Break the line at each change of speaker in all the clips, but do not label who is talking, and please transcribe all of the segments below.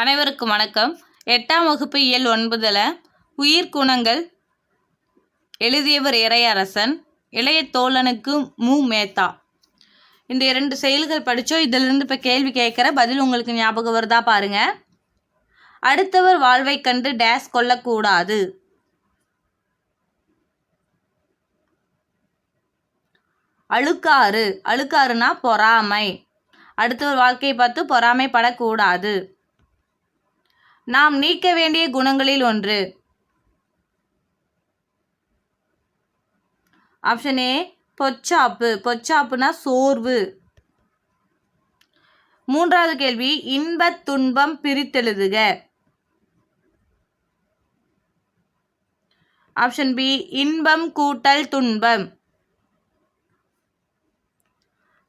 அனைவருக்கும் வணக்கம். 8ஆம் வகுப்பு இயல் 9ல் உயிர்குணங்கள் எழுதியவர் இறையரசன், இளைய தோழனுக்கு மேத்தா. இந்த 2 செயல்கள் படித்தோம். இதிலிருந்து இப்போ கேள்வி கேட்குற பதில் உங்களுக்கு ஞாபகம் வருதா பாருங்க. அடுத்தவர் வாழ்வை கண்டு டேஸ் கொள்ளக்கூடாது. அழுக்காறுனா பொறாமை. அடுத்தவர் வாழ்க்கையை பார்த்து பொறாமைப்படக்கூடாது. நாம் நீக்க வேண்டிய குணங்களில் ஒன்று. Option A பொச்சாப்பு. பொச்சாப்புனா சோர்வு. 3வது கேள்வி, இன்பத் துன்பம் பிரித்தெழுதுக. ஆப்ஷன் பி இன்பம் கூட்டல் துன்பம்.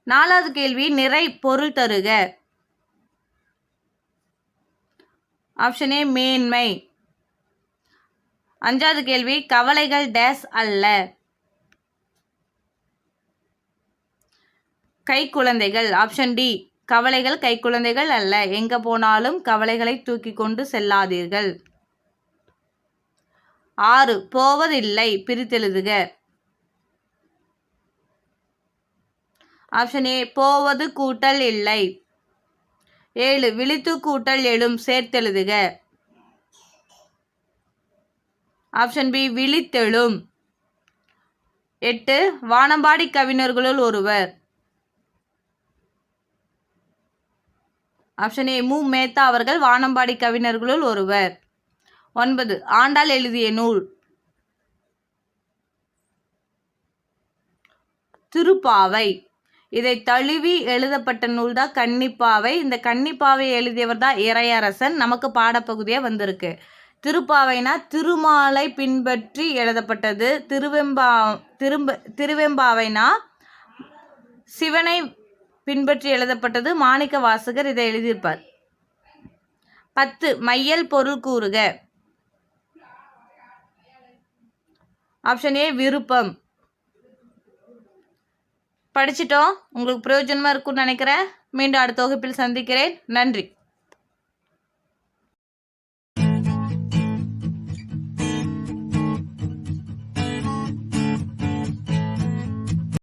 4வது கேள்வி, நிறை பொருள் தருக. ஆப்ஷன் ஏ மேன்மை. 5வது கேள்வி, கவலைகள் டேஸ் அல்ல. கைக்குழந்தைகள். ஆப்ஷன் டி கவலைகள் கைக்குழந்தைகள் அல்ல. எங்க போனாலும் கவலைகளை தூக்கி கொண்டு செல்லாதீர்கள். 6 போவதில்லை பிரித்தெழுதுக. ஆப்ஷன் ஏ போவது கூட்டல் இல்லை. 7 விழித்து கூட்டல் எழும் சேர்த்தெழுதுக. Option B விழித்தெழும். 8 வானம்பாடி கவிஞர்களுள் ஒருவர். ஆப்ஷன் ஏ மேத்தா அவர்கள் வானம்பாடி கவிஞர்களுள் ஒருவர். 9 ஆண்டாள் எழுதிய நூல். திருப்பாவை. இதை தழுவி எழுதப்பட்ட நூல் தான் கன்னிப்பாவை. இந்த கன்னிப்பாவை எழுதியவர் தான் இறையரசன். நமக்கு பாடப்பகுதியாக வந்திருக்கு. திருப்பாவைனா திருமாலை பின்பற்றி எழுதப்பட்டது. திருவெம்பாவைனா சிவனை பின்பற்றி எழுதப்பட்டது. மாணிக்க வாசகர் இதை எழுதியிருப்பார். 10 மையல் பொருள் கூறுக. ஆப்ஷன் ஏ விருப்பம். படிச்சிட்டோம். உங்களுக்கு பிரயோஜனமாக இருக்கும்னு நினைக்கிறேன். மீண்டும் அடுத்த வகுப்பில் சந்திக்கிறேன். நன்றி.